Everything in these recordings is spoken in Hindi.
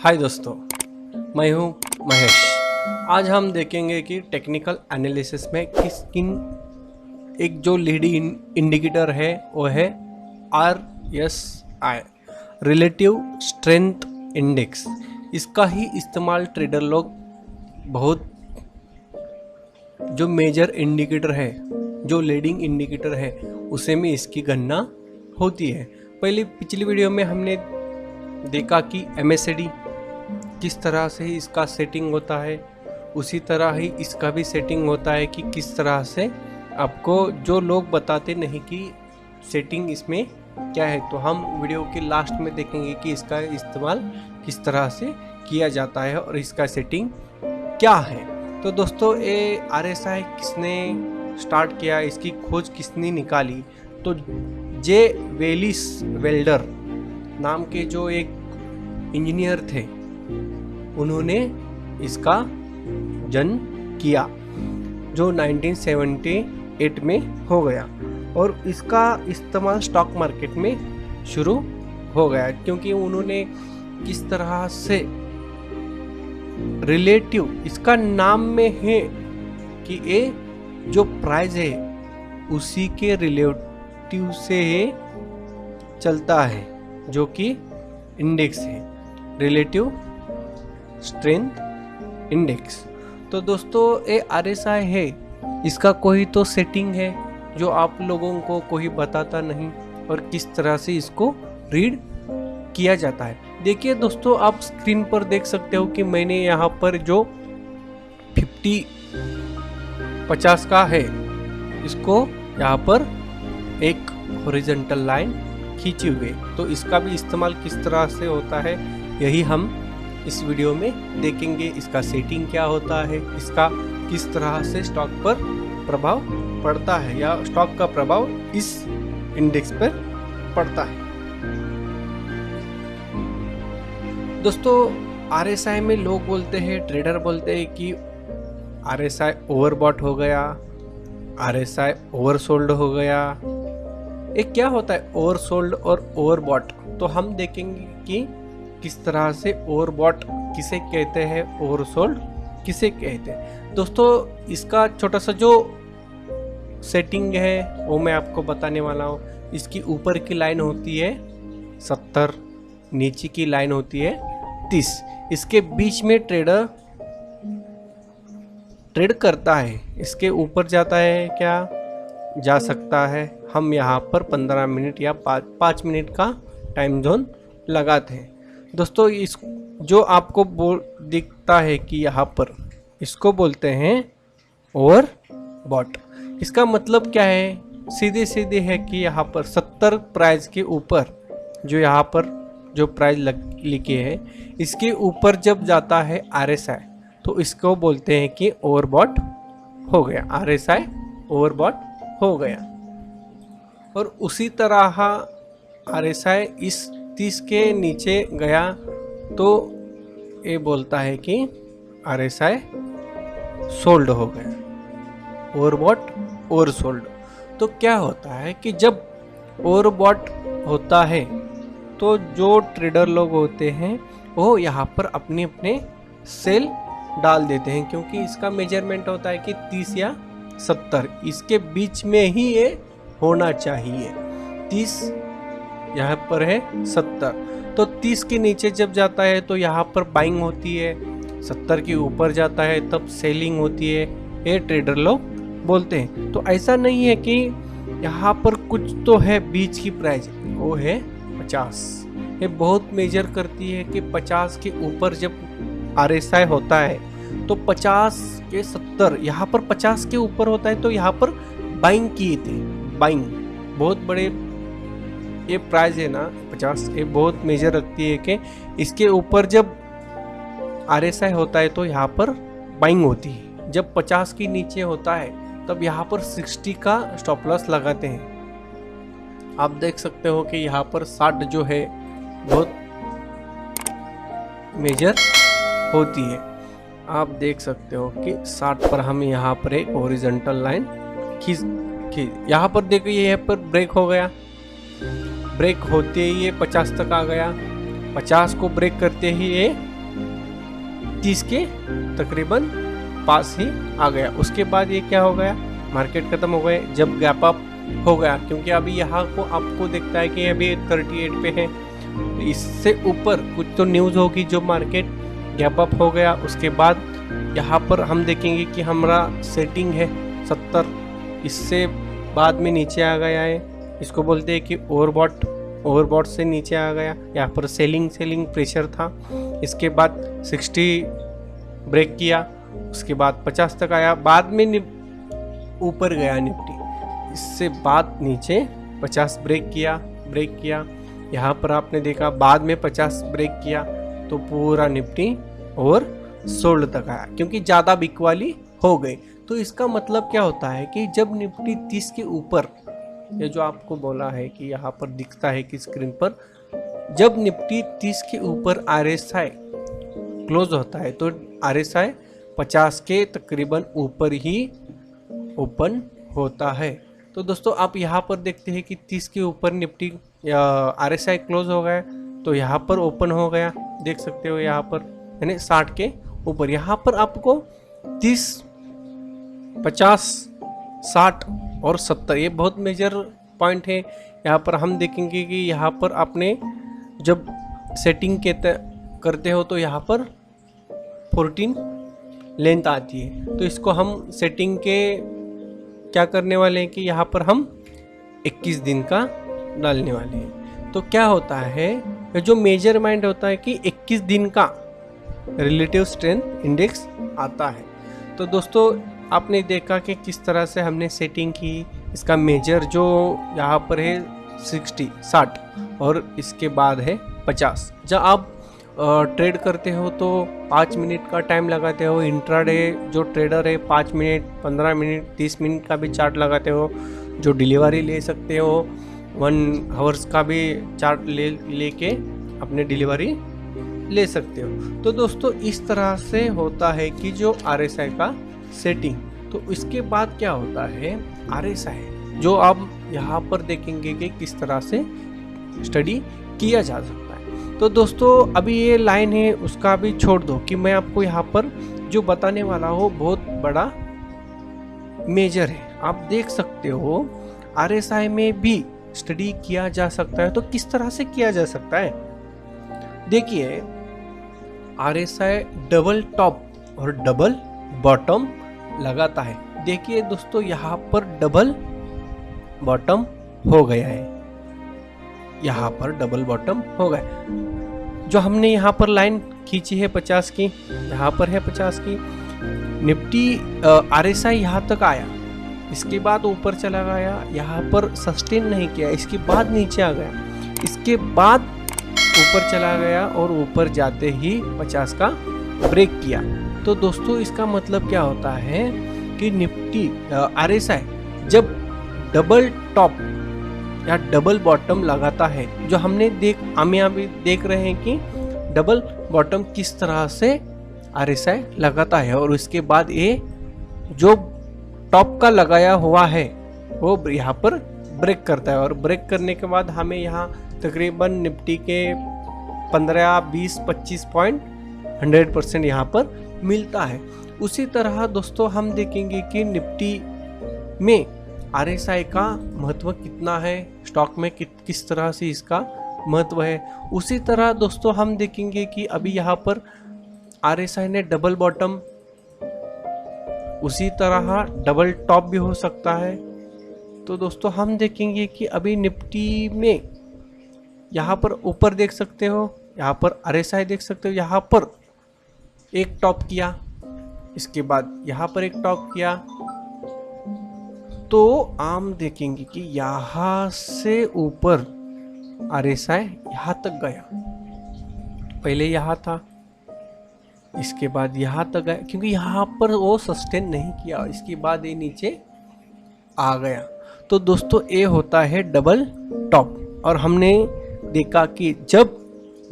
हाय दोस्तों, मैं हूं महेश। आज हम देखेंगे कि टेक्निकल एनालिसिस में किन एक जो लीडिंग इंडिकेटर है वो है RSI, रिलेटिव स्ट्रेंथ इंडेक्स। इसका ही इस्तेमाल ट्रेडर लोग बहुत जो मेजर इंडिकेटर है, जो लीडिंग इंडिकेटर है, उसे में इसकी गणना होती है। पिछली वीडियो में हमने देखा कि MACD किस तरह से इसका सेटिंग होता है, उसी तरह ही इसका भी सेटिंग होता है कि किस तरह से आपको जो लोग बताते नहीं कि सेटिंग इसमें क्या है, तो हम वीडियो के लास्ट में देखेंगे कि इसका इस्तेमाल किस तरह से किया जाता है और इसका सेटिंग क्या है। तो दोस्तों, ये RSI किसने स्टार्ट किया, इसकी खोज किसने निकाली? तो जे वेलिस वेल्डर नाम के जो एक इंजीनियर थे, उन्होंने इसका जन्म किया जो 1978 में हो गया और इसका इस्तेमाल स्टॉक मार्केट में शुरू हो गया, क्योंकि उन्होंने किस तरह से रिलेटिव, इसका नाम में है कि ये जो प्राइस है उसी के रिलेटिव से चलता है, जो कि इंडेक्स है, रिलेटिव स्ट्रेंथ इंडेक्स। तो दोस्तों, ये RSI है, इसका कोई तो सेटिंग है जो आप लोगों को कोई बताता नहीं और किस तरह से इसको रीड किया जाता है। देखिए दोस्तों, आप स्क्रीन पर देख सकते हो कि मैंने यहाँ पर जो 50 का है, इसको यहाँ पर एक हॉरिजॉन्टल लाइन खींची हुई, तो इसका भी इस्तेमाल किस तरह से होता है यही हम इस वीडियो में देखेंगे। इसका सेटिंग क्या होता है, इसका किस तरह से स्टॉक पर प्रभाव पड़ता है या स्टॉक का प्रभाव इस इंडेक्स पर पड़ता है। दोस्तों, RSI में लोग बोलते हैं, ट्रेडर बोलते हैं कि RSI ओवरबॉट हो गया, RSI ओवरसोल्ड हो गया। एक क्या होता है ओवरसोल्ड और ओवरबॉट? तो हम देखेंगे कि किस तरह से ओवरबॉट किसे कहते हैं, ओवरसोल्ड किसे कहते हैं। दोस्तों, इसका छोटा सा जो सेटिंग है वो मैं आपको बताने वाला हूँ। इसकी ऊपर की लाइन होती है 70, नीचे की लाइन होती है 30। इसके बीच में ट्रेडर ट्रेड करता है, इसके ऊपर जाता है क्या, जा सकता है। हम यहाँ पर 15 मिनट या 5 मिनट का टाइम जोन लगाते हैं। दोस्तों, इस जो आपको दिखता है कि यहाँ पर, इसको बोलते हैं ओवरबॉट। इसका मतलब क्या है? सीधे सीधे है कि यहाँ पर 70 प्राइस के ऊपर, जो यहाँ पर जो प्राइस लिखे है, इसके ऊपर जब जाता है RSI, तो इसको बोलते हैं कि ओवरबॉट हो गया, RSI ओवरबॉट हो गया। और उसी तरह RSI इस 30 के नीचे गया तो ये बोलता है कि RSI सोल्ड हो गया, ओवरबॉट ओवरसोल्ड। तो क्या होता है कि जब ओवरबॉट होता है तो जो ट्रेडर लोग होते हैं वो यहाँ पर अपने अपने सेल डाल देते हैं, क्योंकि इसका मेजरमेंट होता है कि 30 या 70, इसके बीच में ही ये होना चाहिए। 30 यहाँ पर है 70, तो 30 के नीचे जब जाता है तो यहाँ पर बाइंग होती है, 70 के ऊपर जाता है तब सेलिंग होती है, ये ट्रेडर लोग बोलते हैं। तो ऐसा नहीं है कि यहाँ पर कुछ तो है बीच की प्राइस, वो है 50। ये बहुत मेजर करती है कि 50 के ऊपर जब RSI होता है तो 50 के 70, यहाँ पर 50 के ऊपर होता है तो यहाँ पर बाइंग किए थे। बाइंग बहुत बड़े ये प्राइस है ना 50, ये बहुत मेजर रखती है कि इसके ऊपर जब RSI होता है तो यहाँ पर बाइंग होती है। जब 50 के नीचे होता है तब यहाँ पर 60 का स्टॉप लॉस लगाते हैं। आप देख सकते हो कि यहाँ पर 60 जो है बहुत मेजर होती है। आप देख सकते हो कि 60 पर हम यहाँ पर एक हॉरिजॉन्टल लाइन खींच, यहाँ पर देखिए, यहाँ पर ब्रेक हो गया, ब्रेक होते ही ये 50 तक आ गया, 50 को ब्रेक करते ही ये 30 के तकरीबन पास ही आ गया। उसके बाद ये क्या हो गया, मार्केट खत्म हो गए जब गैप अप हो गया, क्योंकि अभी यहाँ को आपको दिखता है कि अभी 38 पे है। तो इससे ऊपर कुछ तो न्यूज़ होगी जो मार्केट गैप अप हो गया। उसके बाद यहाँ पर हम देखेंगे कि हमारा सेटिंग है 70, इससे बाद में नीचे आ गया है। इसको बोलते हैं कि ओवरबॉट से नीचे आ गया। यहाँ पर सेलिंग प्रेशर था। इसके बाद 60 ब्रेक किया, उसके बाद 50 तक आया, बाद में ऊपर गया निफ्टी। इससे बाद नीचे 50 ब्रेक किया। यहाँ पर आपने देखा बाद में 50 ब्रेक किया तो पूरा निफ्टी और 16 तक आया, क्योंकि ज़्यादा बिकवाली हो गई। तो इसका मतलब क्या होता है कि जब निफ्टी 30 के ऊपर, ये जो आपको बोला है कि यहाँ पर दिखता है कि स्क्रीन पर, जब निफ्टी 30 के ऊपर RSI क्लोज होता है तो RSI 50 के तकरीबन ऊपर ही ओपन होता है। तो दोस्तों आप यहाँ पर देखते हैं कि 30 के ऊपर निफ्टी RSI क्लोज हो गया, तो यहाँ पर ओपन हो गया, देख सकते हो यहाँ पर, यानी 60 के ऊपर। यहाँ पर आपको 30, 50, 60 और 70 ये बहुत मेजर पॉइंट है। यहाँ पर हम देखेंगे कि यहाँ पर आपने जब सेटिंग करते हो तो यहाँ पर 14 लेंथ आती है। तो इसको हम सेटिंग के क्या करने वाले हैं कि यहाँ पर हम 21 दिन का डालने वाले हैं। तो क्या होता है, जो मेजरमेंट होता है कि 21 दिन का रिलेटिव स्ट्रेंथ इंडेक्स आता है। तो दोस्तों आपने देखा कि किस तरह से हमने सेटिंग की। इसका मेजर जो यहाँ पर है 60 और इसके बाद है 50। जब आप ट्रेड करते हो तो 5 मिनट का टाइम लगाते हो। इंट्राडे जो ट्रेडर है 5 मिनट, 15 मिनट, 30 मिनट का भी चार्ट लगाते हो। जो डिलीवरी ले सकते हो 1 आवर्स का भी चार्ट लेके अपने डिलीवरी ले सकते हो। तो दोस्तों इस तरह से होता है कि जो RSI का सेटिंग। तो इसके बाद क्या होता है, RSI जो आप यहाँ पर देखेंगे कि किस तरह से स्टडी किया जा सकता है। तो दोस्तों अभी ये लाइन है उसका भी छोड़ दो कि मैं आपको यहाँ पर जो बताने वाला हूँ बहुत बड़ा मेजर है। आप देख सकते हो RSI में भी स्टडी किया जा सकता है। तो किस तरह से किया जा सकता है, देखिए RSI डबल टॉप और डबल बॉटम लगाता है। देखिए दोस्तों यहाँ पर डबल बॉटम हो गया है, यहाँ पर डबल बॉटम हो गया। जो हमने यहाँ पर लाइन खींची है 50 की, यहाँ पर है 50 की। निफ्टी RSI यहाँ तक आया, इसके बाद ऊपर चला गया, यहाँ पर सस्टेन नहीं किया, इसके बाद नीचे आ गया, इसके बाद ऊपर चला गया और ऊपर जाते ही 50 का ब्रेक किया। तो दोस्तों इसका मतलब क्या होता है कि निफ्टी RSI जब डबल टॉप या डबल बॉटम लगाता है, जो हमने हम यहाँ भी देख रहे हैं कि डबल बॉटम किस तरह से RSI लगाता है, और उसके बाद ये जो टॉप का लगाया हुआ है वो यहाँ पर ब्रेक करता है, और ब्रेक करने के बाद हमें यहाँ तकरीबन निफ्टी के 15, 20, 25 पॉइंट 100% यहाँ पर मिलता है। उसी तरह दोस्तों हम देखेंगे कि निफ्टी में RSI का महत्व कितना है, स्टॉक में किस तरह से इसका महत्व है। उसी तरह दोस्तों हम देखेंगे कि अभी यहाँ पर RSI ने डबल बॉटम, उसी तरह डबल टॉप भी हो सकता है। तो दोस्तों हम देखेंगे कि अभी निफ्टी में यहाँ पर ऊपर देख सकते हो, यहाँ पर RSI देख सकते हो, यहाँ पर एक टॉप किया, इसके बाद यहाँ पर एक टॉप किया। तो हम देखेंगे कि यहाँ से ऊपर RSI यहाँ तक गया, पहले यहाँ था, इसके बाद यहाँ तक गया, क्योंकि यहाँ पर वो सस्टेन नहीं किया, इसके बाद ये नीचे आ गया। तो दोस्तों ये होता है डबल टॉप, और हमने देखा कि जब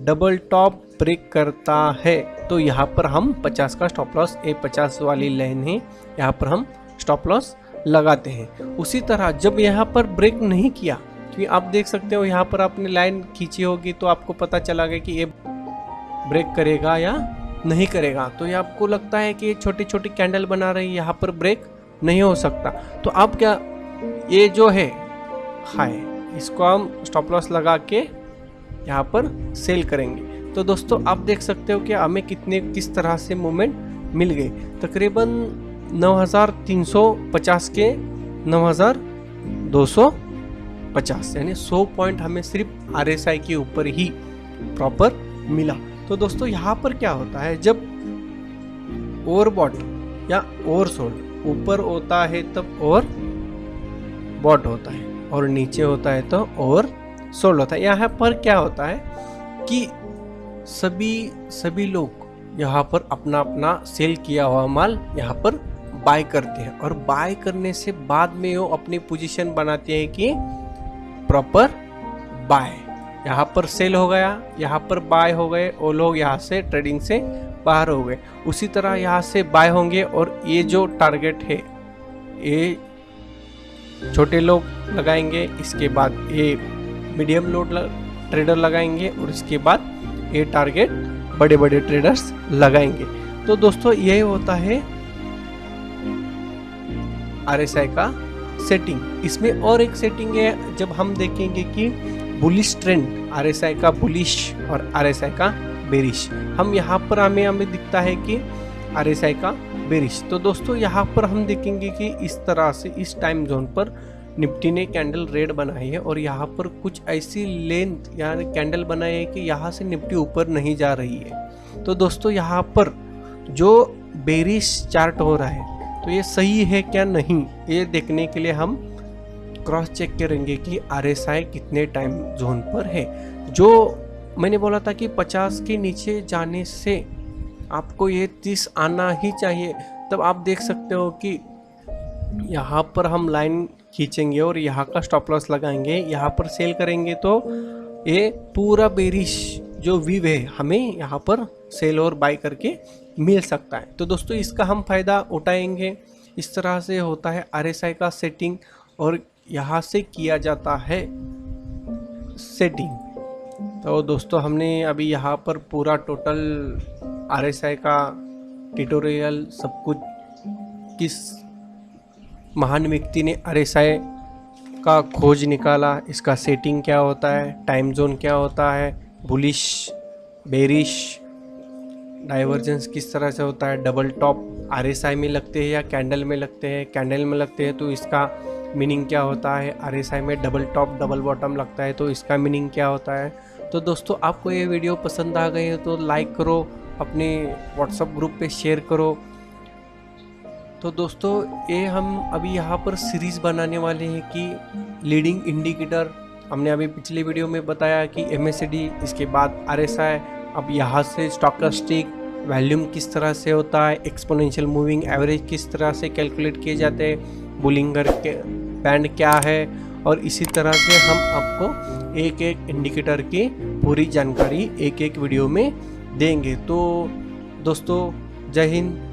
डबल टॉप ब्रेक करता है तो यहाँ पर हम 50 का स्टॉप लॉस, ये 50 वाली लाइन है, यहाँ पर हम स्टॉप लॉस लगाते हैं। उसी तरह जब यहाँ पर ब्रेक नहीं किया, क्योंकि आप देख सकते हो यहाँ पर आपने लाइन खींची होगी तो आपको पता चला गया कि ये ब्रेक करेगा या नहीं करेगा। तो ये आपको लगता है कि छोटी छोटी कैंडल बना रही है, यहाँ पर ब्रेक नहीं हो सकता। तो अब क्या, ये जो है हाई, इसको हम स्टॉप लॉस लगा के यहाँ पर सेल करेंगे। तो दोस्तों आप देख सकते हो कि हमें किस तरह से मूवमेंट मिल गई। तकरीबन 9350 के 9250, यानी 100 पॉइंट हमें सिर्फ RSI के ऊपर ही प्रॉपर मिला। तो दोस्तों यहाँ पर क्या होता है, जब ओवरबॉट या ओवरसोल्ड ऊपर होता है तब ओवर बॉट होता है, और नीचे होता है तो ओवर सोल्ड होता है। यहाँ पर क्या होता है कि सभी लोग यहाँ पर अपना अपना सेल किया हुआ माल यहाँ पर बाय करते हैं, और बाय करने से बाद में वो अपनी पोजीशन बनाते हैं कि प्रॉपर बाय। यहाँ पर सेल हो गया, यहाँ पर बाय हो गए, वो लोग यहाँ से ट्रेडिंग से बाहर हो गए। उसी तरह यहाँ से बाय होंगे, और ये जो टारगेट है ये छोटे लोग लगाएंगे, इसके बाद ये मीडियम लोड ट्रेडर लगाएंगे, और इसके बाद ये टारगेट बड़े बड़े ट्रेडर्स लगाएंगे। तो दोस्तों यही होता है RSI का सेटिंग। इसमें और एक सेटिंग है, जब हम देखेंगे कि बुलिश ट्रेंड, RSI का बुलिश और RSI का बेरिश, हम यहाँ पर हमें दिखता है कि RSI का बेरिश। तो दोस्तों यहाँ पर हम देखेंगे कि इस तरह से इस टाइम जोन पर निफ्टी ने कैंडल रेड बनाई है, और यहाँ पर कुछ ऐसी लेंथ यानी कैंडल बनाई है कि यहाँ से निफ्टी ऊपर नहीं जा रही है। तो दोस्तों यहाँ पर जो बेरिश चार्ट हो रहा है, तो ये सही है क्या नहीं, ये देखने के लिए हम क्रॉस चेक करेंगे कि RSI कितने टाइम जोन पर है। जो मैंने बोला था कि 50 के नीचे जाने से आपको ये 30 आना ही चाहिए, तब आप देख सकते हो कि यहाँ पर हम लाइन खींचेंगे और यहाँ का स्टॉप लॉस लगाएंगे, यहाँ पर सेल करेंगे, तो ये पूरा बेरिश जो व्यू है हमें यहाँ पर सेल और बाय करके मिल सकता है। तो दोस्तों इसका हम फ़ायदा उठाएंगे। इस तरह से होता है RSI का सेटिंग, और यहाँ से किया जाता है सेटिंग। तो दोस्तों हमने अभी यहाँ पर पूरा टोटल RSI का ट्यूटोरियल, सब कुछ, किस महान व्यक्ति ने RSI का खोज निकाला, इसका सेटिंग क्या होता है, टाइम जोन क्या होता है, बुलिश बेरिश डाइवर्जेंस किस तरह से होता है, डबल टॉप RSI में लगते हैं या कैंडल में लगते हैं, कैंडल में लगते हैं तो इसका मीनिंग क्या होता है, RSI में डबल टॉप डबल बॉटम लगता है तो इसका मीनिंग क्या होता है। तो दोस्तों आपको ये वीडियो पसंद आ गई है तो लाइक करो, अपने व्हाट्सएप ग्रुप पे शेयर करो। तो दोस्तों ये हम अभी यहाँ पर सीरीज़ बनाने वाले हैं कि लीडिंग इंडिकेटर, हमने अभी पिछले वीडियो में बताया कि MACD, इसके बाद RSI, अब यहाँ से स्टॉकेस्टिक वॉल्यूम किस तरह से होता है, एक्सपोनेंशियल मूविंग एवरेज किस तरह से कैलकुलेट किए जाते हैं, बुलिंगर के बैंड क्या है, और इसी तरह से हम आपको एक एक इंडिकेटर की पूरी जानकारी एक एक वीडियो में देंगे। तो दोस्तों जय हिंद,